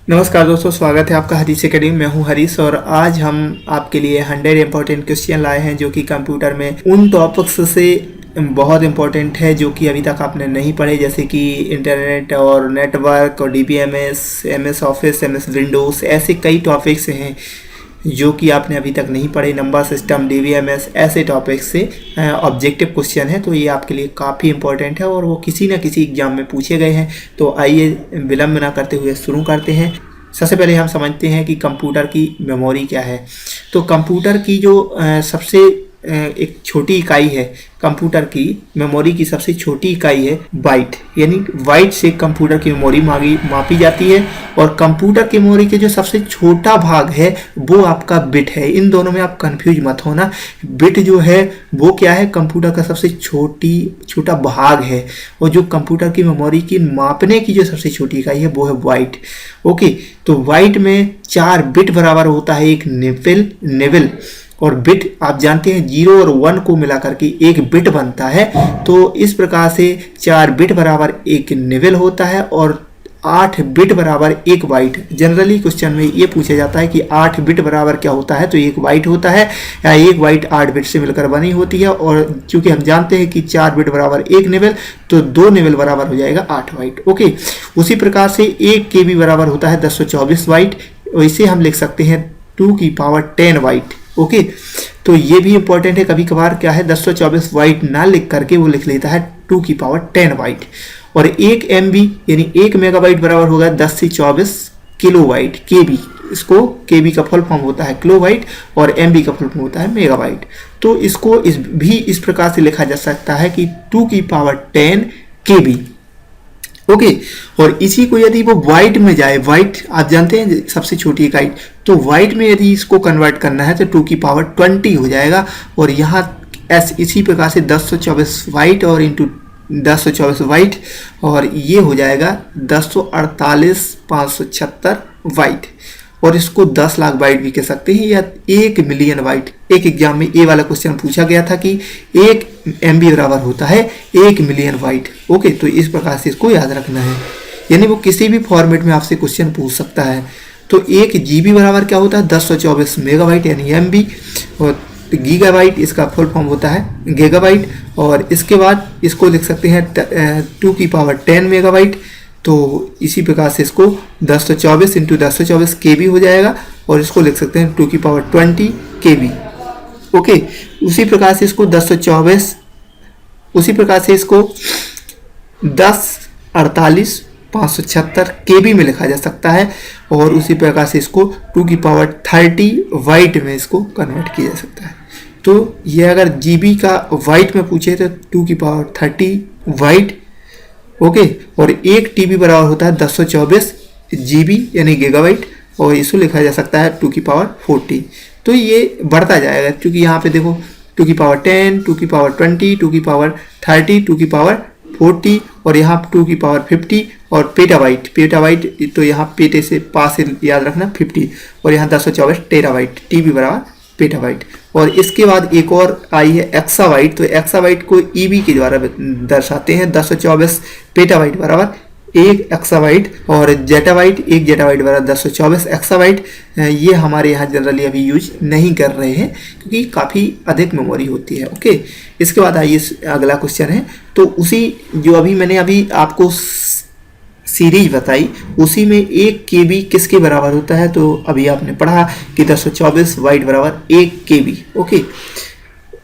नमस्कार दोस्तों, स्वागत है आपका हरीश एकेडमी। मैं हूं हरीश और आज हम आपके लिए 100 इम्पोर्टेंट क्वेश्चन लाए हैं जो कि कंप्यूटर में उन टॉपिक्स से बहुत इंपॉर्टेंट है जो कि अभी तक आपने नहीं पढ़े, जैसे कि इंटरनेट और नेटवर्क और DBMS, MS office, MS Windows. ऐसे कई टॉपिक्स हैं जो कि आपने अभी तक नहीं पढ़े। नंबर सिस्टम, DBMS, ऐसे टॉपिक से ऑब्जेक्टिव क्वेश्चन है, तो ये आपके लिए काफ़ी इंपॉर्टेंट है और वो किसी न किसी एग्जाम में पूछे गए हैं। तो आइए विलंब ना करते हुए शुरू करते हैं। सबसे पहले हम समझते हैं कि कंप्यूटर की मेमोरी क्या है। तो कंप्यूटर की जो सबसे एक छोटी इकाई है, कंप्यूटर की मेमोरी की सबसे छोटी इकाई है बाइट, यानी बाइट से कंप्यूटर की मेमोरी मापी जाती है। और कंप्यूटर की मेमोरी के जो सबसे छोटा भाग है वो आपका बिट है। इन दोनों में आप कंफ्यूज मत होना। बिट जो है वो क्या है, कंप्यूटर का सबसे छोटा भाग है, और जो कंप्यूटर की मेमोरी की मापने की जो सबसे छोटी इकाई है वो है बाइट। ओके, तो बाइट में 4 बिट बराबर होता है एक निबल। और बिट आप जानते हैं 0 और 1 को मिला करके एक बिट बनता है। तो इस प्रकार से 4 बिट बराबर एक निबल होता है और 8 बिट बराबर एक बाइट। जनरली क्वेश्चन में ये पूछा जाता है कि 8 बिट बराबर क्या होता है, तो एक बाइट होता है, या एक बाइट 8 बिट से मिलकर बनी होती है। और चूंकि हम जानते हैं कि 4 बिट बराबर एक निबल, तो 2 निबल बराबर हो जाएगा 8 बाइट। ओके, उसी प्रकार से 1 KB बराबर होता है 1024 बाइट, और इसे हम लिख सकते हैं 2 की पावर 10 बाइट। ओके, तो ये भी इंपॉर्टेंट है। कभी कभार क्या है, 1024 बाइट ना लिख करके वो लिख लेता है 2 की पावर 10 बाइट। और 1 MB यानी 1 मेगाबाइट बराबर होगा 10 से 24 किलोबाइट। KB, इसको KB का फुल फॉर्म होता है किलोबाइट और MB का फुल फॉर्म होता है मेगाबाइट। तो इसको इस प्रकार से लिखा जा सकता है कि 2 की पावर 10 KB। ओके, और इसी को यदि वो वाइट में जाए, वाइट आप जानते हैं सबसे छोटी इकाई, तो वाइट में यदि इसको कन्वर्ट करना है तो 2 की पावर 20 हो जाएगा। और यहाँ इसी प्रकार से 1024 वाइट और इंटू 1024 वाइट, और ये हो जाएगा 1048,576 वाइट। और इसको 10 लाख बाइट भी कह सकते हैं या 1 मिलियन बाइट। एक एग्जाम में ये वाला क्वेश्चन पूछा गया था कि 1 MB बराबर होता है 1 मिलियन बाइट। ओके, तो इस प्रकार से इसको याद रखना है, यानी वो किसी भी फॉर्मेट में आपसे क्वेश्चन पूछ सकता है। तो 1 GB बराबर क्या होता है, 1024 मेगाबाइट यानी MB, और गीगाबाइट इसका फुल फॉर्म होता है गीगाबाइट। और इसके बाद इसको लिख सकते हैं 2 की पावर 10 मेगाबाइट। तो इसी प्रकार से इसको 1024 इंटू 1024 KB हो जाएगा, और इसको लिख सकते हैं 2 की पावर 20 KB। ओके, उसी प्रकार से इसको 1048,576 KB में लिखा जा सकता है। और उसी प्रकार से इसको 2 की पावर 30 वाइट में इसको कन्वर्ट किया जा सकता है। तो ये अगर GB का वाइट में पूछे तो 2 की पावर 30 वाइट। ओके, और 1 TB बराबर होता है 1024 GB यानी गीगाबाइट, और इसको लिखा जा सकता है 2 की पावर 40। तो ये बढ़ता जाएगा, क्योंकि यहाँ पे देखो 2 की पावर 10, 2 की पावर 20, 2 की पावर 30, 2 की पावर 40, और यहाँ 2 की पावर 50। और पेटाबाइट तो यहाँ पेटे से पास से याद रखना 50, और यहाँ 1024 टेराबाइट, TB बराबर पेटाबाइट। और इसके बाद एक और आई है एक्साबाइट। तो एक्साबाइट को EB के द्वारा दर्शाते हैं। 1024 पेटाबाइट बराबर 1 एक्साबाइट, और जेटाबाइट 1 जेटाबाइट बराबर 1024 एक्साबाइट। ये हमारे यहाँ जनरली अभी यूज नहीं कर रहे हैं क्योंकि काफ़ी अधिक मेमोरी होती है। ओके, इसके बाद आइए अगला क्वेश्चन है। तो उसी जो मैंने अभी आपको सीरीज बताई, उसी में 1 KB किसके बराबर होता है, तो अभी आपने पढ़ा कि 1024 वाइट बराबर 1 KB। ओके,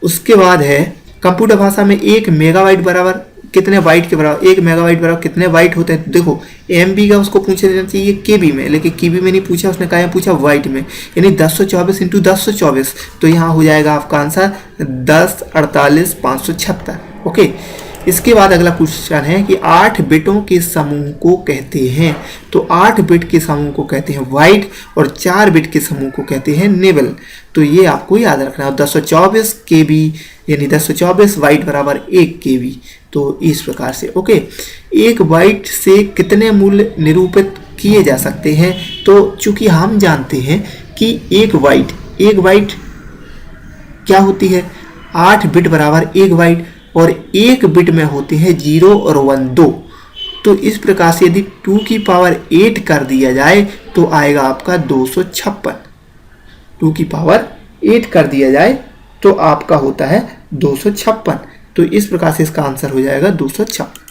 उसके बाद है कंप्यूटर भाषा में 1 मेगाबाइट बराबर कितने बाइट के बराबर, 1 मेगाबाइट बराबर कितने बाइट होते हैं। तो देखो MB का उसको पूछे देना चाहिए KB में, लेकिन KB में नहीं पूछा, उसने कहा पूछा वाइट में, यानी 1024 इंटू 1024। तो यहाँ हो जाएगा आपका आंसर 1048,576। ओके, इसके बाद अगला क्वेश्चन है कि 8 बिटों के समूह को कहते हैं। तो 8 बिट के समूह को कहते हैं वाइट, और 4 बिट के समूह को कहते हैं निबल। तो ये आपको याद रखना है। 1024 KB यानी 1024 वाइट बराबर 1 KB। तो इस प्रकार से ओके, एक बाइट से कितने मूल्य निरूपित किए जा सकते हैं। तो चूंकि हम जानते हैं कि एक बाइट क्या होती है, 8 बिट बराबर 1 बाइट, और 1 बिट में होते हैं 0 और 1 2। तो इस प्रकार से यदि 2 की पावर 8 कर दिया जाए तो आएगा आपका 256। 2 की पावर 8 कर दिया जाए तो आपका होता है 256। तो इस प्रकार से इसका आंसर हो जाएगा 256।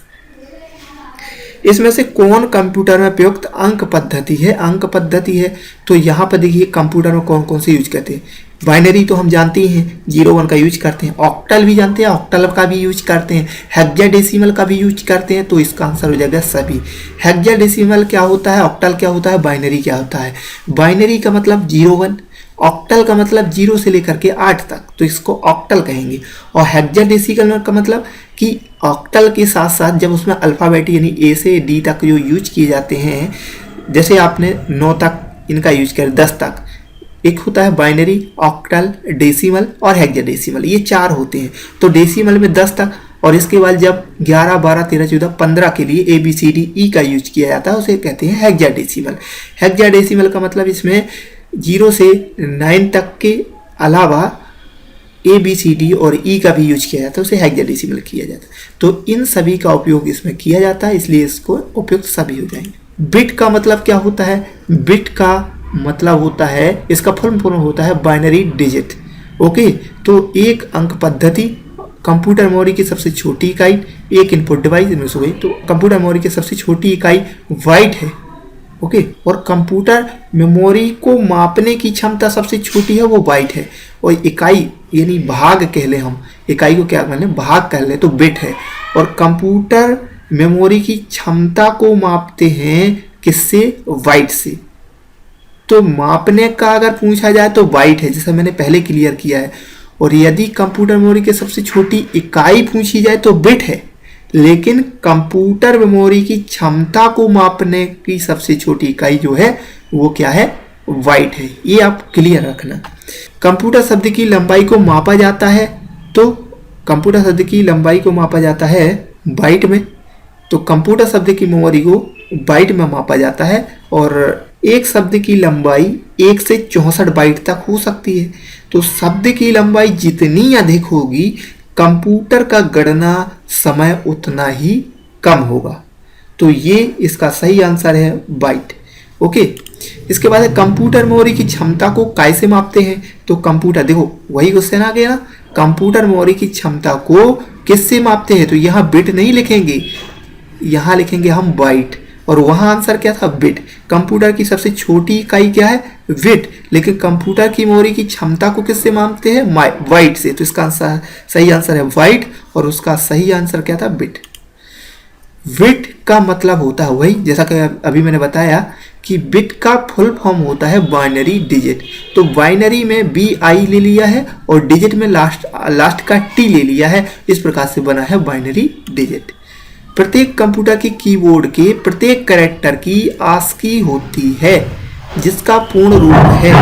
इसमें से कौन कंप्यूटर में प्रयुक्त अंक पद्धति है? अंक पद्धति है तो यहाँ पर देखिए कंप्यूटर में कौन कौन से यूज करते हैं। बाइनरी तो हम जानते ही हैं, 0 1 का यूज करते हैं। ऑक्टल भी जानते हैं, ऑक्टल का भी यूज करते हैं। हेक्साडेसिमल का भी यूज करते हैं। तो इसका आंसर हो जाएगा सभी। हेक्साडेसिमल क्या होता है, ऑक्टल क्या होता है, बाइनरी क्या होता है? बाइनरी का मतलब 0 1, ऑक्टल का मतलब 0 से लेकर के 8 तक, तो इसको ऑक्टल कहेंगे। और हेक्साडेसिमल का मतलब कि ऑक्टल के साथ साथ जब उसमें अल्फ़ाबेट यानी ए से डी तक जो यूज किए जाते हैं, जैसे आपने 9 तक इनका यूज किया, 10 तक, एक होता है बाइनरी, ऑक्टल, डेसिमल और हेक्साडेसिमल, ये 4 होते हैं। तो डेसिमल में 10 तक, और इसके बाद जब 11 12 13 14 15 के लिए ABCDE का यूज किया जाता है उसे कहते हैं हेक्साडेसिमल। हेक्साडेसिमल का मतलब इसमें 0 से 9 तक के अलावा ABCD और E का भी यूज किया जाता है, उसे हेक्साडेसिमल किया जाता है। तो इन सभी का उपयोग इसमें किया जाता है, इसलिए इसको उपयुक्त सभी हो जाएंगे। बिट का मतलब क्या होता है? बिट का मतलब होता है, इसका फुल फॉर्म होता है बाइनरी डिजिट। ओके, तो एक अंक पद्धति, कंप्यूटर मेमोरी की सबसे छोटी इकाई, एक इनपुट डिवाइस इनमें से हुई। तो कंप्यूटर मेमोरी की सबसे छोटी इकाई बाइट है। ओके, और कंप्यूटर मेमोरी को मापने की क्षमता सबसे छोटी है, वो बाइट है। और इकाई यानी भाग कह ले, हम इकाई को क्या कहते हैं, भाग कह ले, तो बिट है। और कंप्यूटर मेमोरी की क्षमता को मापते हैं किससे? बाइट से। तो मापने का अगर पूछा जाए तो बाइट है, जैसा मैंने पहले क्लियर किया है। और यदि कंप्यूटर मेमोरी की सबसे छोटी इकाई पूछी जाए तो बिट है, लेकिन कंप्यूटर मेमोरी की क्षमता को मापने की सबसे छोटी इकाई जो है वो क्या है? बाइट है। ये आप क्लियर रखना। कंप्यूटर शब्द की लंबाई को मापा जाता है, तो कंप्यूटर शब्द की लंबाई को मापा जाता है बाइट में। तो कंप्यूटर शब्द की मेमोरी को बाइट में मापा जाता है। और एक शब्द की लंबाई 1 से 64 बाइट तक हो सकती है। तो शब्द की लंबाई जितनी अधिक होगी, कंप्यूटर का गणना समय उतना ही कम होगा। तो ये इसका सही आंसर है बाइट। ओके, इसके बाद है कंप्यूटर मेमोरी की क्षमता को कैसे मापते हैं? तो कंप्यूटर, देखो वही क्वेश्चन आ गया ना, कंप्यूटर मेमोरी की क्षमता को किससे मापते हैं? तो यहाँ बिट नहीं लिखेंगे, यहाँ लिखेंगे हम बाइट। और वहाँ आंसर क्या था? बिट। कंप्यूटर की सबसे छोटी इकाई क्या है? बिट। लेकिन कंप्यूटर की मेमोरी की क्षमता को किससे मापते हैं? बाइट से। तो इसका आंसर, सही आंसर है बाइट, और उसका सही आंसर क्या था? बिट। बिट का मतलब होता है वही, जैसा कि अभी मैंने बताया कि बिट का फुल फॉर्म होता है बाइनरी डिजिट। तो बाइनरी में BI ले लिया है और डिजिट में लास्ट का T ले लिया है। इस प्रकार से बना है बाइनरी डिजिट। प्रत्येक कंप्यूटर की कीबोर्ड के प्रत्येक कैरेक्टर की ASCII होती है, जिसका पूर्ण रूप है।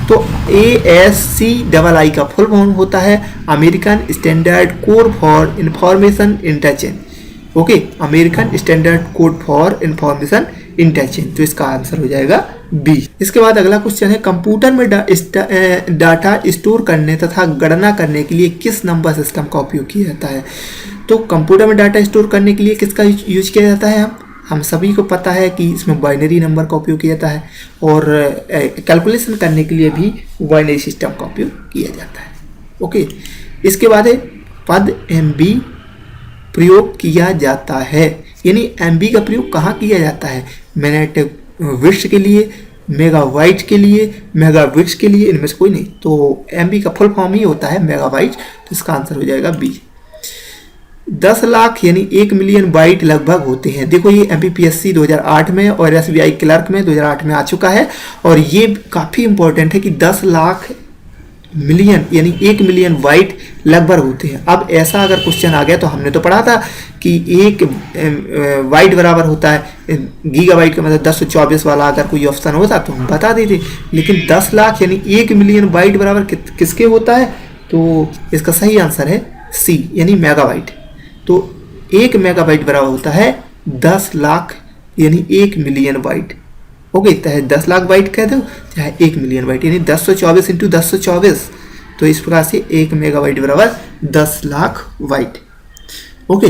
तो ASCII का फुल फॉर्म होता है American standard code for information interchange. Okay, American standard code for information interchange. तो इसका आंसर हो जाएगा B। इसके बाद अगला क्वेश्चन है, कंप्यूटर में डाटा स्टोर करने तथा गणना करने के लिए किस नंबर सिस्टम का उपयोग किया जाता है? तो कंप्यूटर में डाटा स्टोर करने के लिए किसका यूज किया जाता है? हम सभी को पता है कि इसमें बाइनरी नंबर का उपयोग किया जाता है, और कैलकुलेशन करने के लिए भी बाइनरी सिस्टम का उपयोग किया जाता है। ओके, इसके बाद है पद MB प्रयोग किया जाता है, यानी MB का प्रयोग कहाँ किया जाता है? मिनट विड्थ के लिए, मेगाबाइट के लिए, मेगाबिट्स के लिए, इनमें से कोई नहीं। तो MB का फुल फॉर्म ही होता है मेगाबाइट। तो इसका आंसर हो जाएगा B। 10 लाख यानी 1 मिलियन बाइट लगभग होते हैं। देखो ये MPPSC 2008 में और SBI क्लर्क में 2008 में आ चुका है। और ये काफ़ी इंपॉर्टेंट है कि 10 लाख मिलियन यानी 1 मिलियन बाइट लगभग होते हैं। अब ऐसा अगर क्वेश्चन आ गया तो हमने तो पढ़ा था कि 1 बाइट बराबर होता है गीगाबाइट का मतलब 1024 वाला अगर कोई ऑप्शन होता तो हम बता देते। लेकिन 10 लाख यानी 1 मिलियन बाइट बराबर किसके होता है? तो इसका सही आंसर है C यानी मेगाबाइट। तो 1 मेगाबाइट बराबर होता है 10 लाख यानी 1 मिलियन बाइट। ओके, चाहे 10 लाख बाइट कह दो चाहे 1 मिलियन बाइट, यानी 1024 इंटू 1024। तो इस प्रकार से 1 मेगाबाइट बराबर 10 लाख बाइट। ओके,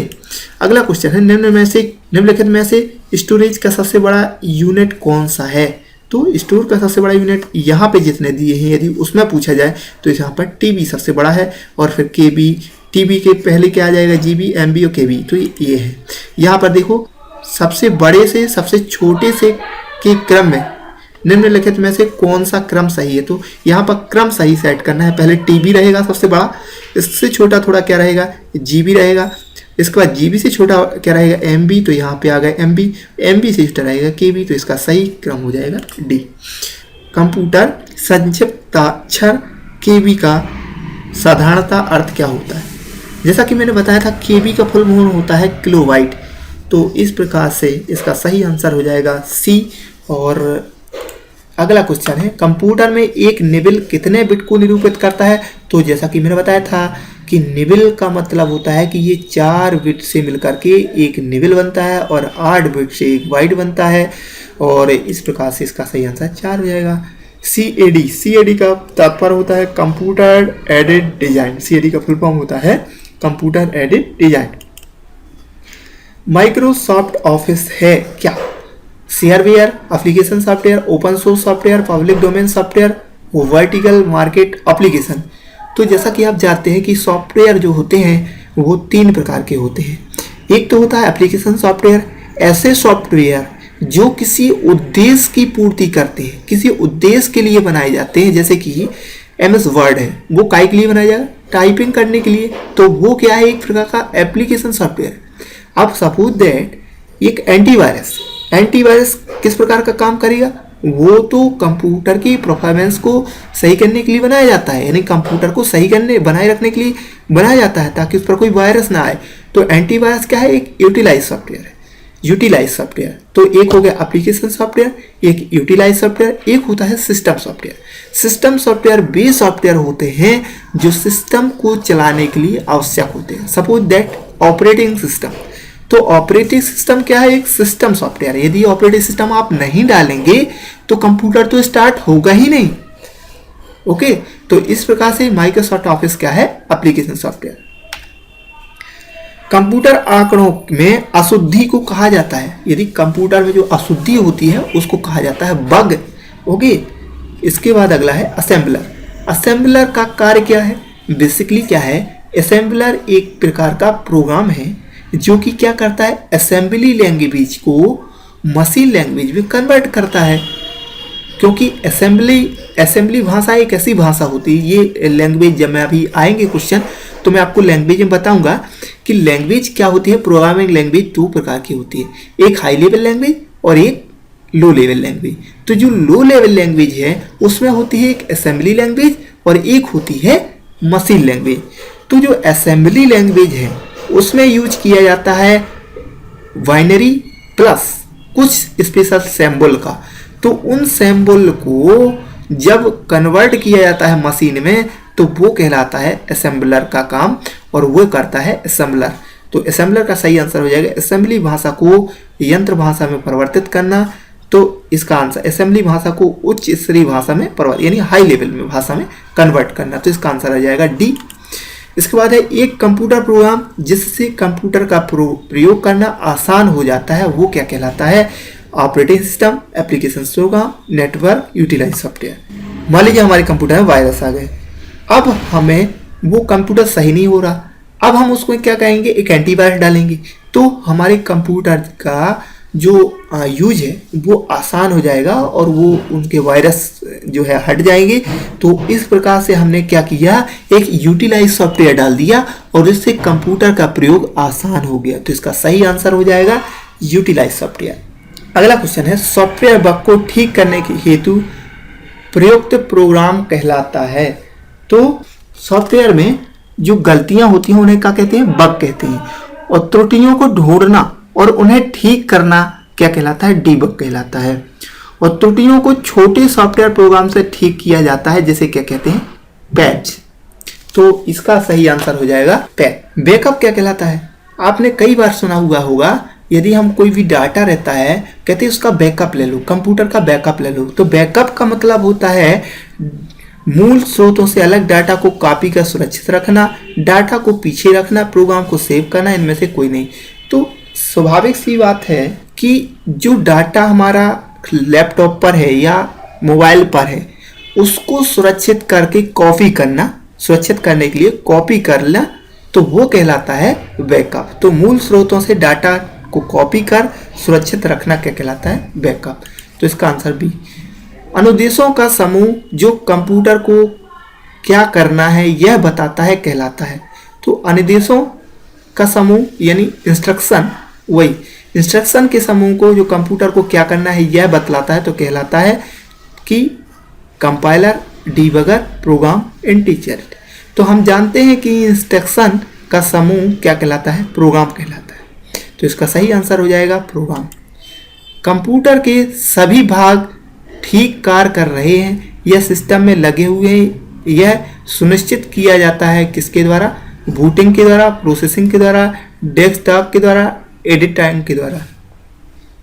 अगला क्वेश्चन है निम्नलिखित में से स्टोरेज का सबसे बड़ा यूनिट कौन सा है। तो स्टोर का सबसे बड़ा यूनिट यहाँ पे जितने दिए हैं यदि उसमें पूछा जाए तो यहाँ पर टीबी सबसे बड़ा है, और फिर केबी, टीबी के पहले क्या आ जाएगा, जीबी, एमबी और केबी। तो ये है। यहाँ पर देखो सबसे बड़े से सबसे छोटे से के क्रम में निम्नलिखित में से कौन सा क्रम सही है। तो यहाँ पर क्रम सही सेट करना है। पहले टीबी रहेगा सबसे बड़ा, इससे छोटा थोड़ा क्या रहेगा, जीबी रहेगा। इसके बाद जीबी से छोटा क्या रहेगा, एमबी। तो यहाँ पे आ गया एमबी। एमबी से छोटा रहेगा केबी। तो इसका सही क्रम हो जाएगा डी। कंप्यूटर संक्षिप्ताक्षर केबी का साधारणता अर्थ क्या होता है। जैसा कि मैंने बताया था केबी का फुल फॉर्म होता है किलोबाइट। तो इस प्रकार से इसका सही आंसर हो जाएगा सी। और अगला क्वेश्चन है कंप्यूटर में एक निबल कितने बिट को निरूपित करता है। तो जैसा कि मैंने बताया था कि निबल का मतलब होता है कि ये 4 बिट से मिलकर के एक निबल बनता है और 8 बिट से एक बाइट बनता है, और इस प्रकार से इसका सही आंसर 4 हो जाएगा। CAD का तात्पर्य होता है कंप्यूटर एडेड डिजाइन। CAD का फुल फॉर्म होता है computer aided design. Microsoft office है क्या। Shareware, application software, open source software, public domain software, vertical market application. तो जैसा कि आप जानते हैं कि सॉफ्टवेयर जो होते हैं वो 3 प्रकार के होते हैं। एक तो होता है एप्लीकेशन सॉफ्टवेयर, ऐसे सॉफ्टवेयर जो किसी उद्देश्य की पूर्ति करते हैं, किसी उद्देश्य के लिए बनाए जाते हैं। जैसे कि MS वर्ड है, वो काय के लिए बनाया जाएगा, टाइपिंग करने के लिए। तो वो क्या है, एक प्रकार का एप्लीकेशन सॉफ्टवेयर। अब सपोज दैट एक एंटीवायरस किस प्रकार का काम करेगा, वो तो कंप्यूटर की परफॉर्मेंस को सही करने के लिए बनाया जाता है, यानी कंप्यूटर को सही करने बनाए रखने के लिए बनाया जाता है ताकि उस पर कोई वायरस ना आए। तो एंटीवायरस क्या है, एक यूटिलाइज सॉफ्टवेयर है। यूटिलाइज सॉफ्टवेयर तो एक हो गया एप्लीकेशन सॉफ्टवेयर, एक यूटिलाइज सॉफ्टवेयर, एक होता है सिस्टम सॉफ्टवेयर। सिस्टम सॉफ्टवेयर वे सॉफ्टवेयर होते हैं जो सिस्टम को चलाने के लिए आवश्यक होते हैं। Suppose that operating system. तो ऑपरेटिंग सिस्टम क्या है, एक सिस्टम सॉफ्टवेयर। यदि ऑपरेटिंग सिस्टम आप नहीं डालेंगे तो कंप्यूटर तो स्टार्ट होगा ही नहीं। ओके, तो इस प्रकार से माइक्रोसॉफ्ट ऑफिस क्या है, एप्लीकेशन सॉफ्टवेयर। कंप्यूटर आंकड़ों में अशुद्धि को कहा जाता है। यदि कंप्यूटर में जो अशुद्धि होती है उसको कहा जाता है बग। ओके, इसके बाद अगला है असेंबलर। असेंबलर का कार्य क्या है, बेसिकली क्या है, असेंबलर एक प्रकार का प्रोग्राम है जो कि क्या करता है, असेंबली लैंग्वेज को मशीन लैंग्वेज में कन्वर्ट करता है। क्योंकि असेंबली भाषा एक ऐसी भाषा होती है, ये लैंग्वेज जब मैं अभी आएंगे क्वेश्चन तो मैं आपको लैंग्वेज में बताऊंगा कि लैंग्वेज क्या होती है। प्रोग्रामिंग लैंग्वेज 2 प्रकार की होती है, एक हाई लेवल लैंग्वेज और एक लो लेवल लैंग्वेज। तो जो लो लेवल लैंग्वेज है उसमें होती है एक असेंबली लैंग्वेज और एक होती है मशीन लैंग्वेज। तो जो असेंबली लैंग्वेज है उसमें यूज किया जाता है बाइनरी प्लस कुछ स्पेशल सिंबल का। तो उन सिंबल को जब कन्वर्ट किया जाता है मशीन में तो वो कहलाता है असेंबलर का काम, और वो करता है असेंबलर। तो असेंबलर का सही आंसर हो जाएगा असेंबली भाषा को यंत्र भाषा में परिवर्तित करना। तो इसका आंसर असेंबली भाषा को उच्च स्तरीय भाषा में परिवर्तित यानी हाई लेवल में भाषा में कन्वर्ट करना। तो इसका आंसर आ जाएगा डी। इसके बाद है एक कंप्यूटर प्रोग्राम जिससे कंप्यूटर का प्रयोग करना आसान हो जाता है, वो क्या कहलाता है, operating system, application program, network, utilise software. मान लीजिए हमारे कंप्यूटर में वायरस आ गए, अब हमें वो कंप्यूटर सही नहीं हो रहा, अब हम उसको क्या कहेंगे, एक एंटीवायरस डालेंगे तो हमारे कंप्यूटर का जो यूज है वो आसान हो जाएगा और वो उनके वायरस जो है हट जाएंगे। तो इस प्रकार से हमने क्या किया, एक यूटिलाइज सॉफ्टवेयर डाल दिया और इससे कंप्यूटर का प्रयोग आसान हो गया। तो इसका सही आंसर हो जाएगा यूटिलाइज सॉफ्टवेयर। अगला क्वेश्चन है सॉफ्टवेयर बग को ठीक करने के हेतु प्रयुक्त प्रोग्राम कहलाता है। तो सॉफ्टवेयर में जो गलतियां होती हैं उन्हें क्या कहते हैं, बग कहते हैं, और त्रुटियों को ढूंढना और उन्हें ठीक करना क्या कहलाता है, डीबग कहलाता है। और त्रुटियों को छोटे सॉफ्टवेयर प्रोग्राम से ठीक किया जाता है जैसे क्या कहते हैं, पैच। तो इसका सही आंसर हो जाएगा पैच। बैकअप क्या कहलाता है, आपने कई बार सुना हुआ होगा, यदि हम कोई भी डाटा रहता है कहते हैं उसका बैकअप ले लो, कंप्यूटर का बैकअप ले लो। तो बैकअप का मतलब होता है मूल स्रोतों से अलग डाटा को कॉपी कर सुरक्षित रखना, डाटा को पीछे रखना, प्रोग्राम को सेव करना, इनमें से कोई नहीं। तो स्वाभाविक सी बात है कि जो डाटा हमारा लैपटॉप पर है या मोबाइल पर है उसको सुरक्षित करके कॉपी करना, सुरक्षित करने के लिए कॉपी करना, तो वो कहलाता है बैकअप। तो मूल स्रोतों से डाटा को कॉपी कर सुरक्षित रखना क्या कहलाता है? बैकअप। तो इसका आंसर बी। अनुदेशों का समूह जो कंप्यूटर को क्या करना है यह बताता है कहलाता है। तो अनुदेशों का समूह यानी इंस्ट्रक्शन, वही इंस्ट्रक्शन के समूह को जो कंप्यूटर को क्या करना है यह बतलाता है तो कहलाता है कि कंपाइलर, डीबगर, प्रोग्राम, इंटीजर। तो हम जानते हैं कि इंस्ट्रक्शन का समूह क्या कहलाता है? प्रोग्राम कहलाता है। तो इसका सही आंसर हो जाएगा प्रोग्राम। कंप्यूटर के सभी भाग ठीक कार्य कर रहे हैं, यह सिस्टम में लगे हुए हैं, यह सुनिश्चित किया जाता है किसके द्वारा? बूटिंग के द्वारा, प्रोसेसिंग के द्वारा, डेस्कटॉप के द्वारा, एडिट टाइम के द्वारा।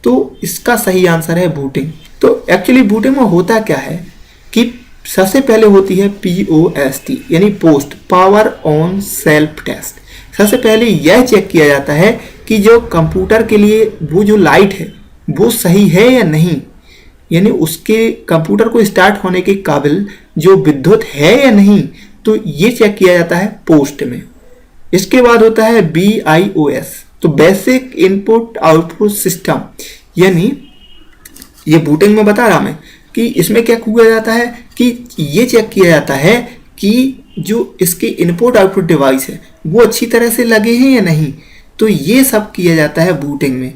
तो इसका सही आंसर है बूटिंग। तो एक्चुअली बूटिंग में होता क्या है कि सबसे पहले होती है POST यानी post, power on self test. सबसे पहले यह चेक किया जाता है कि जो कंप्यूटर के लिए वो जो लाइट है वो सही है या नहीं, यानी उसके कंप्यूटर को स्टार्ट होने के काबिल जो विद्युत है या नहीं, तो ये चेक किया जाता है पोस्ट में। इसके बाद होता है BIOS, तो बेसिक इनपुट आउटपुट सिस्टम, यानी ये बूटिंग में बता रहा मैं कि इसमें क्या किया जाता है कि ये चेक किया जाता है कि जो इसके इनपुट आउटपुट डिवाइस है वो अच्छी तरह से लगे हैं या नहीं, तो ये सब किया जाता है बूटिंग में।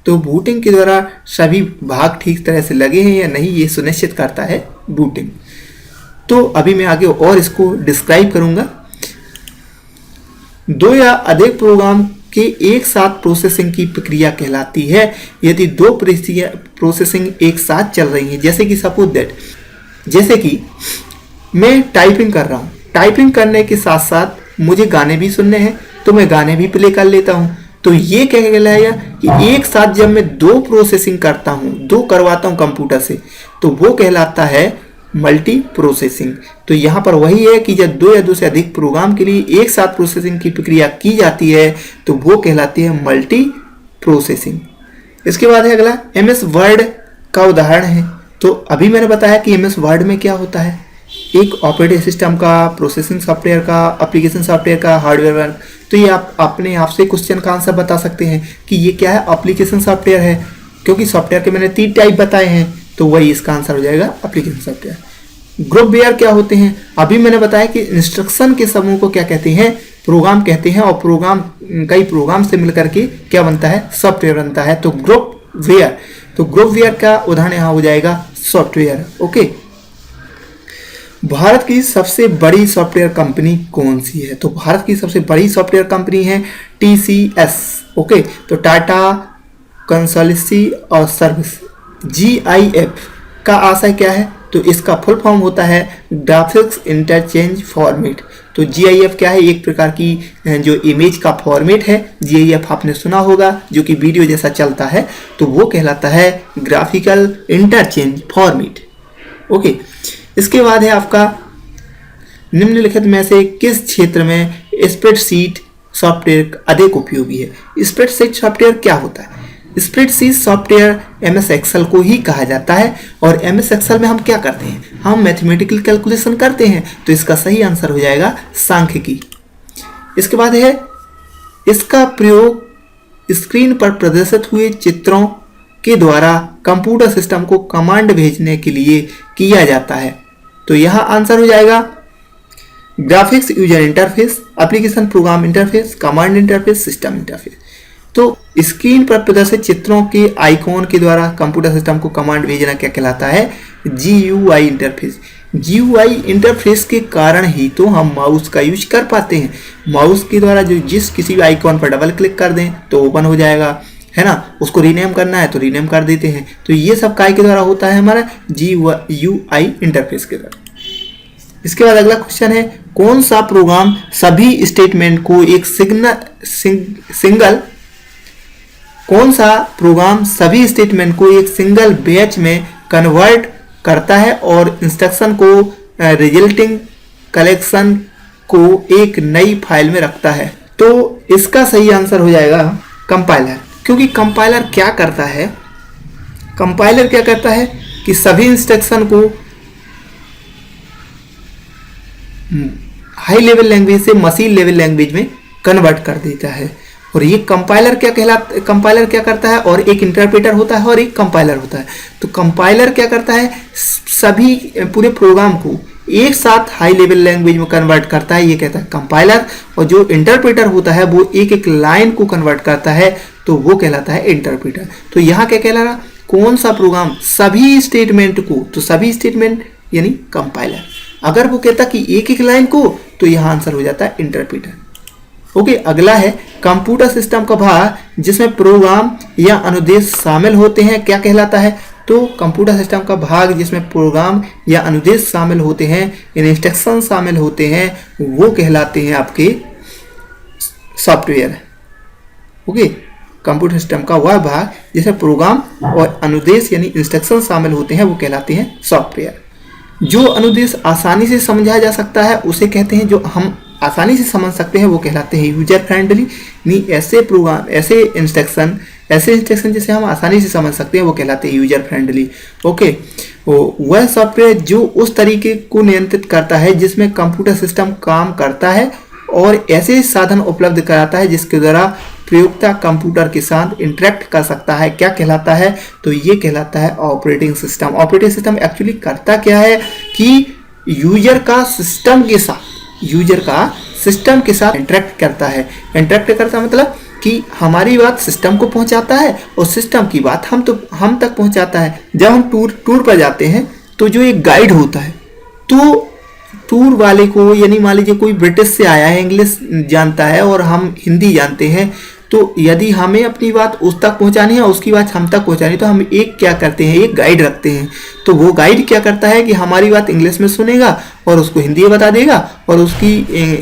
तो बूटिंग के द्वारा सभी भाग ठीक तरह से लगे हैं या नहीं ये सुनिश्चित करता है बूटिंग। तो अभी मैं आगे और इसको डिस्क्राइब करूंगा। दो या अधिक प्रोग्राम के एक साथ प्रोसेसिंग की प्रक्रिया कहलाती है यदि दो प्रोसेसिंग एक साथ चल रही हैं। जैसे कि सपोज दैट, जैसे कि मैं टाइपिंग कर रहा हूँ, टाइपिंग करने के साथ साथ मुझे गाने भी सुनने हैं तो मैं गाने भी प्ले कर लेता हूँ। तो ये क्या कहलाएगा कि एक साथ जब मैं दो प्रोसेसिंग करता हूँ, दो करवाता हूँ कंप्यूटर से, तो वो कहलाता है मल्टी प्रोसेसिंग। तो यहाँ पर वही है कि जब दो या दो से अधिक प्रोग्राम के लिए एक साथ प्रोसेसिंग की प्रक्रिया की जाती है तो वो कहलाती है मल्टी प्रोसेसिंग। इसके बाद है अगला MS वर्ड का उदाहरण है। तो अभी मैंने बताया कि MS वर्ड में क्या होता है, एक ऑपरेटिंग सिस्टम का, प्रोसेसिंग सॉफ्टवेयर का, एप्लीकेशन सॉफ्टवेयर का, हार्डवेयर। तो ये आप अपने आप से क्वेश्चन का आंसर बता सकते हैं कि ये क्या है, एप्लीकेशन सॉफ्टवेयर है, क्योंकि सॉफ्टवेयर के मैंने 3 टाइप बताए हैं, तो वही इसका आंसर हो जाएगा एप्लीकेशन सॉफ्टवेयर। ग्रुपवेयर क्या होते हैं? अभी मैंने बताया कि इंस्ट्रक्शन के समूह को क्या कहते हैं? प्रोग्राम कहते हैं, और प्रोग्राम कई प्रोग्राम से मिलकर के क्या बनता है? सॉफ्टवेयर बनता है। तो ग्रुपवेयर, तो ग्रुपवेयर का उदाहरण यहाँ हो जाएगा सॉफ्टवेयर। ओके, भारत की सबसे बड़ी सॉफ्टवेयर कंपनी कौन सी है? तो भारत की सबसे बड़ी सॉफ्टवेयर कंपनी है TCS। ओके, तो टाटा कंसल्टेंसी और सर्विस। GIF का आशय क्या है? तो इसका फुल फॉर्म होता है ग्राफिक्स इंटरचेंज फॉर्मेट। तो GIF क्या है? एक प्रकार की जो इमेज का फॉर्मेट है, GIF आपने सुना होगा, जो कि वीडियो जैसा चलता है, तो वो कहलाता है ग्राफिकल इंटरचेंज फॉर्मेट। ओके, इसके बाद है आपका निम्नलिखित में से किस क्षेत्र में स्प्रेडशीट सॉफ्टवेयर अधिक उपयोगी है? स्प्रेडशीट सॉफ्टवेयर क्या होता है? स्प्रेडशीट सॉफ्टवेयर MS एक्सेल को ही कहा जाता है, और MS एक्सेल में हम क्या करते हैं? हम मैथमेटिकल कैलकुलेशन करते हैं। तो इसका सही आंसर हो जाएगा सांख्यिकी। इसके बाद है इसका प्रयोग स्क्रीन पर प्रदर्शित हुए चित्रों के द्वारा कंप्यूटर सिस्टम को कमांड भेजने के लिए किया जाता है। तो यह आंसर हो जाएगा graphics user interface, application program interface, command interface, system interface. तो स्क्रीन पर प्रदर्शित चित्रों के आइकॉन के द्वारा कंप्यूटर सिस्टम को कमांड भेजना क्या कहलाता है? GUI interface. GUI इंटरफेस के कारण ही तो हम माउस का यूज कर पाते हैं। माउस के द्वारा जो जिस किसी भी आइकॉन पर डबल क्लिक कर दें तो ओपन हो जाएगा, है ना। उसको रीनेम करना है तो रीनेम कर देते हैं। तो ये सब काय के द्वारा होता है? हमारा GUI इंटरफेस के द्वारा। इसके बाद अगला क्वेश्चन है, कौन सा प्रोग्राम सभी स्टेटमेंट को एक सिंगल बैच में कन्वर्ट करता है और इंस्ट्रक्शन को रिजल्टिंग कलेक्शन को एक नई फाइल में रखता है। तो इसका सही आंसर हो जाएगा कंपाइलर, क्योंकि कंपाइलर क्या करता है, कंपाइलर क्या करता है कि सभी इंस्ट्रक्शन को हाई लेवल लैंग्वेज से मशीन लेवल लैंग्वेज में कन्वर्ट कर देता है। और ये कंपाइलर क्या करता है, और एक इंटरप्रेटर होता है और एक कंपाइलर होता है। तो कंपाइलर क्या करता है, सभी पूरे प्रोग्राम को एक साथ हाई लेवल लैंग्वेज में कन्वर्ट करता है, ये कहता है कंपाइलर। और जो इंटरप्रेटर होता है वो एक एक लाइन को कन्वर्ट करता है, तो वो कहलाता है इंटरप्रेटर। तो यहाँ क्या कहला रहा, कौन सा प्रोग्राम सभी स्टेटमेंट को, तो सभी स्टेटमेंट यानी कंपाइलर। अगर वो कहता कि एक एक लाइन को, तो यहाँ आंसर हो जाता है इंटरप्रेटर। ओके, अगला है कंप्यूटर सिस्टम का भाग जिसमें प्रोग्राम या अनुदेश शामिल होते हैं, क्या कहलाता है। तो कंप्यूटर सिस्टम का भाग जिसमें प्रोग्राम या अनुदेश शामिल होते हैं, इंस्ट्रक्शन शामिल होते हैं, वो कहलाते हैं आपके सॉफ्टवेयर। ओके, कंप्यूटर सिस्टम का वह भाग जिसमें प्रोग्राम और अनुदेश यानी इंस्ट्रक्शन शामिल होते हैं, वो कहलाते हैं सॉफ्टवेयर। जो अनुदेश आसानी से समझा जा सकता है उसे कहते हैं, जो हम आसानी से समझ सकते हैं वो कहलाते हैं यूजर फ्रेंडली। नहीं, ऐसे प्रोग्राम, ऐसे इंस्ट्रक्शन जिसे हम आसानी से समझ सकते हैं वो कहलाते हैं यूजर फ्रेंडली। ओके, वह सॉफ्टवेयर जो उस तरीके को नियंत्रित करता है जिसमें कंप्यूटर सिस्टम काम करता है और ऐसे साधन उपलब्ध कराता है जिसके द्वारा प्रयोक्ता कंप्यूटर के साथ इंटरेक्ट कर सकता है, क्या कहलाता है। तो ये कहलाता है operating system. Operating system actually करता क्या है कि यूजर का सिस्टम के साथ इंटरेक्ट करता है। इंटरेक्ट करता मतलब कि हमारी बात सिस्टम को पहुंचाता है और सिस्टम की बात हम तक पहुंचाता है। जब हम टूर पर जाते हैं तो जो एक गाइड होता है, तो टूर वाले को, यानी मान लीजिए कोई ब्रिटिश से आया है, इंग्लिश जानता है और हम हिंदी जानते हैं, तो यदि हमें अपनी बात उस तक पहुंचानी है और उसकी बात हम तक पहुंचानी है, तो हम एक क्या करते हैं, एक गाइड रखते हैं। तो वो गाइड क्या करता है कि हमारी बात इंग्लिश में सुनेगा और उसको हिंदी में बता देगा, और उसकी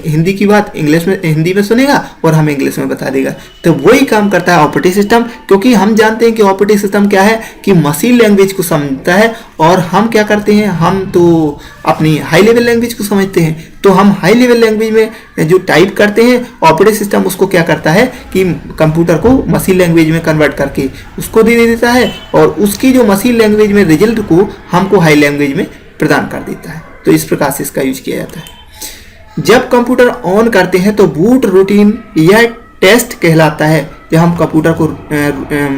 हिंदी की बात हिंदी में सुनेगा और हमें इंग्लिश में बता देगा। तो वही काम करता है ऑपरेटिंग सिस्टम, क्योंकि हम जानते हैं कि ऑपरेटिंग सिस्टम क्या है कि मशीन लैंग्वेज को समझता है, और हम क्या करते हैं, हम तो अपनी हाई लेवल लैंग्वेज को समझते हैं। तो हम हाई लेवल लैंग्वेज में जो टाइप करते हैं, ऑपरेटिंग सिस्टम उसको क्या करता है कि कंप्यूटर को मशीन लैंग्वेज में कन्वर्ट करके उसको दे देता है, और उसकी जो मशीन लैंग्वेज में रिजल्ट को हमको हाई लैंग्वेज में प्रदान कर देता है। तो इस प्रकार से इसका यूज किया जाता है। जब कंप्यूटर ऑन करते हैं तो बूट रूटीन यह टेस्ट कहलाता है। जब हम कंप्यूटर को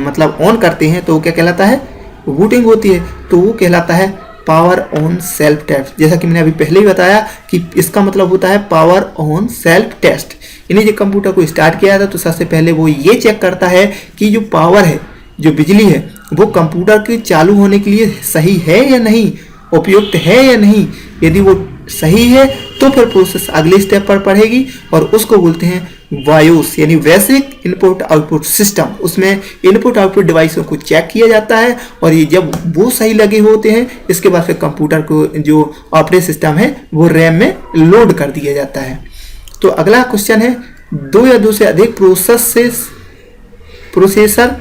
मतलब ऑन करते हैं तो वो क्या कहलाता है, बूटिंग होती है, तो वो कहलाता है पावर ऑन सेल्फ टेस्ट। जैसा कि मैंने अभी पहले ही बताया कि इसका मतलब होता है पावर ऑन सेल्फ टेस्ट। यानी जब कंप्यूटर को स्टार्ट किया था तो सबसे पहले वो ये चेक करता है कि जो पावर है, जो बिजली है, वो कंप्यूटर के चालू होने के लिए सही है या नहीं, उपयुक्त है या नहीं। यदि वो सही है तो फिर प्रोसेस अगले स्टेप पर पढ़ेगी, और उसको बोलते हैं वायोस यानी वैश्विक इनपुट आउटपुट सिस्टम। उसमें इनपुट आउटपुट डिवाइसों को चेक किया जाता है, और ये जब वो सही लगे होते हैं, इसके बाद फिर कंप्यूटर को जो ऑपरेटिंग सिस्टम है वो रैम में लोड कर दिया जाता है। तो अगला क्वेश्चन है, दो या दो से अधिक प्रोसेसर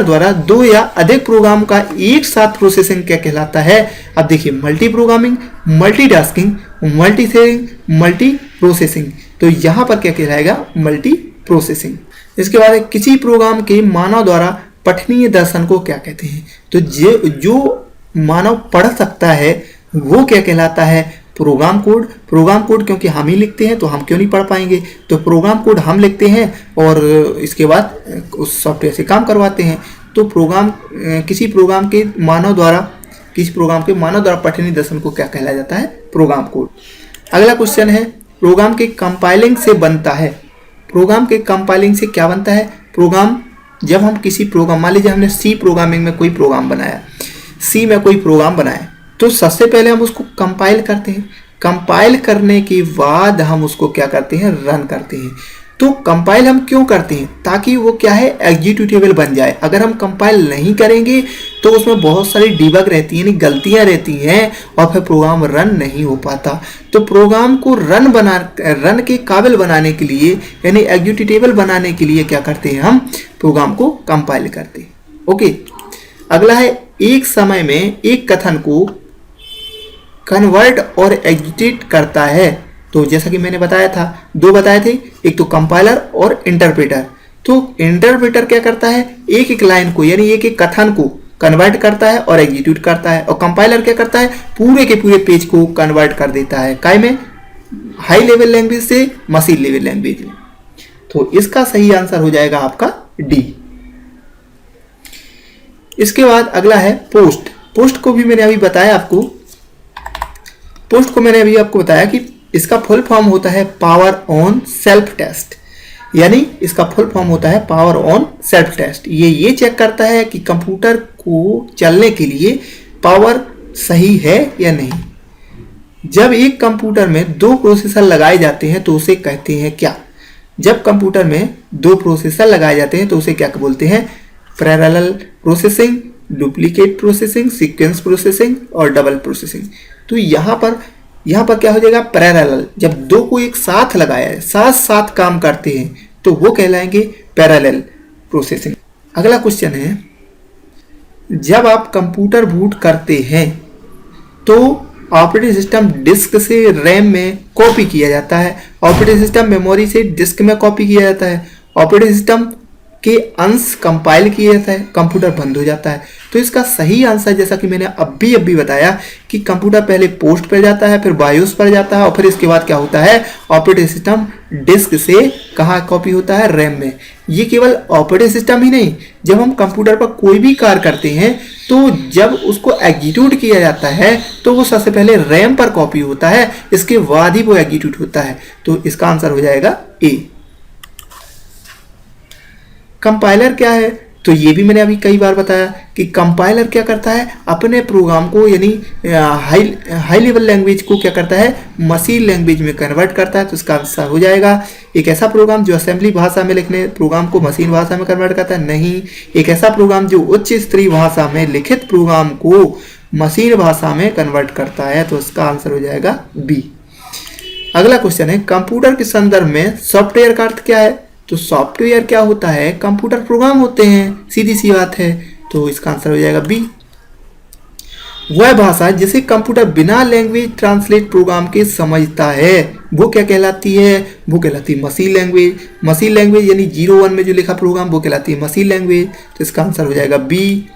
द्वारा दो या अधिक प्रोग्राम का एक साथ प्रोसेसिंग क्या कहलाता है। अब देखिए, multi programming, multitasking, multi threading, multi processing. तो यहाँ पर क्या कहलाएगा, मल्टी प्रोसेसिंग। इसके बाद किसी प्रोग्राम के मानव द्वारा पठनीय दर्शन को क्या कहते हैं। तो जो मानव पढ़ सकता है वो क्या कहलाता है, प्रोग्राम कोड क्योंकि हम ही लिखते हैं तो हम क्यों नहीं पढ़ पाएंगे, तो प्रोग्राम कोड हम लिखते हैं और इसके बाद उस सॉफ्टवेयर से काम करवाते हैं। तो किसी प्रोग्राम के मानव द्वारा पठनीय दर्शन को क्या कहला जाता है, प्रोग्राम कोड। अगला क्वेश्चन है, प्रोग्राम के कंपाइलिंग से बनता है। प्रोग्राम के कंपाइलिंग से क्या बनता है, प्रोग्राम जब हम किसी प्रोग्राम, मान लीजिए हमने सी प्रोग्रामिंग में कोई प्रोग्राम बनाया, सी में कोई प्रोग्राम बनाया, तो सबसे पहले हम उसको कंपाइल करते हैं। कंपाइल करने के बाद हम उसको क्या करते हैं, रन करते हैं। तो कंपाइल हम क्यों करते हैं, ताकि वो क्या है, एग्जीक्यूटेबल बन जाए। अगर हम कंपाइल नहीं करेंगे तो उसमें बहुत सारी डिबग रहती है, यानी गलतियां रहती हैं, और फिर प्रोग्राम रन नहीं हो पाता। तो प्रोग्राम को रन के काबिल बनाने के लिए, यानी एग्जीक्यूटेबल बनाने के लिए क्या करते हैं, हम प्रोग्राम को कंपाइल करते हैं। ओके, अगला है एक समय में एक कथन को कन्वर्ट और एग्जीक्यूट करता है। तो जैसा कि मैंने बताया था, दो बताए थे, एक तो कंपाइलर और इंटरप्रेटर। तो इंटरप्रेटर क्या करता है, एक एक लाइन को यानी एक एक कथन को कन्वर्ट करता है और एग्जीक्यूट करता है, और कंपाइलर क्या करता है, पूरे के पूरे पेज को कन्वर्ट कर देता है काय में, हाई लेवल लैंग्वेज से मशीन लेवल लैंग्वेज में। तो इसका सही आंसर हो जाएगा आपका डी। इसके बाद अगला है पोस्ट। पोस्ट को भी मैंने अभी बताया आपको, पोस्ट को मैंने अभी आपको बताया कि इसका फुल फॉर्म होता है पावर ऑन सेल्फ टेस्ट, यानी इसका फुल फॉर्म होता है पावर ऑन सेल्फ टेस्ट। ये चेक करता है कि कंप्यूटर को चलने के लिए पावर सही है या नहीं। जब एक कंप्यूटर में दो प्रोसेसर लगाए जाते हैं तो उसे कहते हैं क्या? जब कंप्यूटर में दो प्रोसेसर लगाए जाते हैं तो उसे क्या बोलते हैं? Parallel processing, duplicate processing, sequence processing और डबल प्रोसेसिंग। तो यहाँ पर क्या हो जाएगा? पैरेलल। जब दो को एक साथ लगाया है, साथ साथ काम करते हैं, तो वो कहलाएंगे पैरेलल प्रोसेसिंग। अगला क्वेश्चन है, जब आप कंप्यूटर बूट करते हैं तो ऑपरेटिंग सिस्टम डिस्क से रैम में कॉपी किया जाता है, ऑपरेटिंग सिस्टम मेमोरी से डिस्क में कॉपी किया जाता है, ऑपरेटिंग सिस्टम के अंश कंपाइल किया जाता है, कंप्यूटर बंद हो जाता है। तो इसका सही आंसर, जैसा कि मैंने अभी बताया कि कंप्यूटर पहले पोस्ट पर जाता है, फिर बायोस पर जाता है, और फिर इसके बाद क्या होता है, ऑपरेटिंग सिस्टम डिस्क से कहाँ कॉपी होता है? रैम में। ये केवल ऑपरेटिंग सिस्टम ही नहीं, जब हम कंप्यूटर पर कोई भी कार्य करते हैं तो जब उसको एग्जीक्यूट किया जाता है तो वो सबसे पहले रैम पर कॉपी होता है, इसके बाद ही वो एग्जीक्यूट होता है। तो इसका आंसर हो जाएगा ए। कंपाइलर क्या है? तो ये भी मैंने अभी कई बार बताया कि कंपाइलर क्या करता है, अपने प्रोग्राम को यानी हाई लेवल लैंग्वेज को क्या करता है, मशीन लैंग्वेज में कन्वर्ट करता है। तो इसका आंसर हो जाएगा एक ऐसा प्रोग्राम जो असेंबली भाषा में लिखने प्रोग्राम को मशीन भाषा में कन्वर्ट करता है, नहीं। एक ऐसा प्रोग्राम जो उच्च स्तरीय भाषा में लिखित प्रोग्राम को मशीन भाषा में कन्वर्ट करता है। तो इसका आंसर हो जाएगा बी। अगला क्वेश्चन है, कंप्यूटर के संदर्भ में सॉफ्टवेयर का अर्थ क्या है? तो सॉफ्टवेयर क्या होता है? कंप्यूटर प्रोग्राम होते हैं, सीधी सी बात है। तो इसका आंसर हो जाएगा बी। वह भाषा जिसे कंप्यूटर बिना लैंग्वेज ट्रांसलेट प्रोग्राम के समझता है वो क्या कहलाती है? वो कहलाती है मशीन लैंग्वेज। मशीन लैंग्वेज यानी 01 में जो लिखा प्रोग्राम वो कहलाती है मशीन लैंग्वेज। तो इसका आंसर हो जाएगा बी।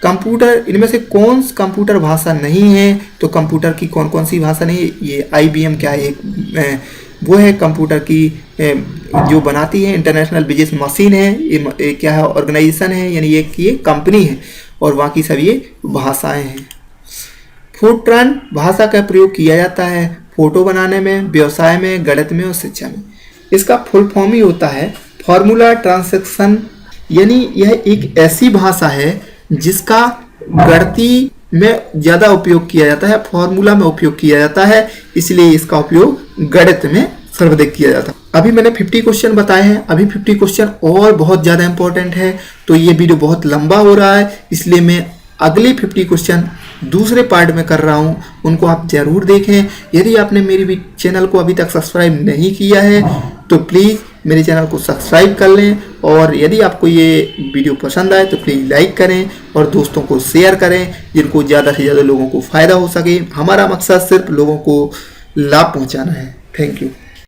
कंप्यूटर, इनमें से कौन कंप्यूटर भाषा नहीं है? तो कंप्यूटर की कौन कौन सी भाषा नहीं है? ये IBM क्या है, वो है कंप्यूटर की जो बनाती है, इंटरनेशनल बिजनेस मशीन है, ये क्या है, ऑर्गेनाइजेशन है, यानी ये कंपनी है, और बाकी सब ये भाषाएं हैं। फोर्ट्रान भाषा का प्रयोग किया जाता है फोटो बनाने में, व्यवसाय में, गणित में और शिक्षा में। इसका फुल फॉर्म ही होता है फॉर्मूला ट्रांसक्शन, यानी यह एक ऐसी भाषा है जिसका गणित में ज़्यादा उपयोग किया जाता है, फॉर्मूला में उपयोग किया जाता है, इसलिए इसका उपयोग गणित में सर्वाधिक किया जाता है। अभी मैंने 50 क्वेश्चन बताए हैं, अभी 50 क्वेश्चन और बहुत ज़्यादा इंपॉर्टेंट है। तो ये वीडियो बहुत लंबा हो रहा है, इसलिए मैं अगले 50 क्वेश्चन दूसरे पार्ट में कर रहा हूँ, उनको आप ज़रूर देखें। यदि आपने मेरी चैनल को अभी तक सब्सक्राइब नहीं किया है तो प्लीज़ मेरे चैनल को सब्सक्राइब कर लें, और यदि आपको ये वीडियो पसंद आए तो प्लीज़ लाइक करें और दोस्तों को शेयर करें, जिनको ज़्यादा से ज़्यादा लोगों को फ़ायदा हो सके। हमारा मकसद सिर्फ लोगों को लाभ पहुँचाना है। Thank you.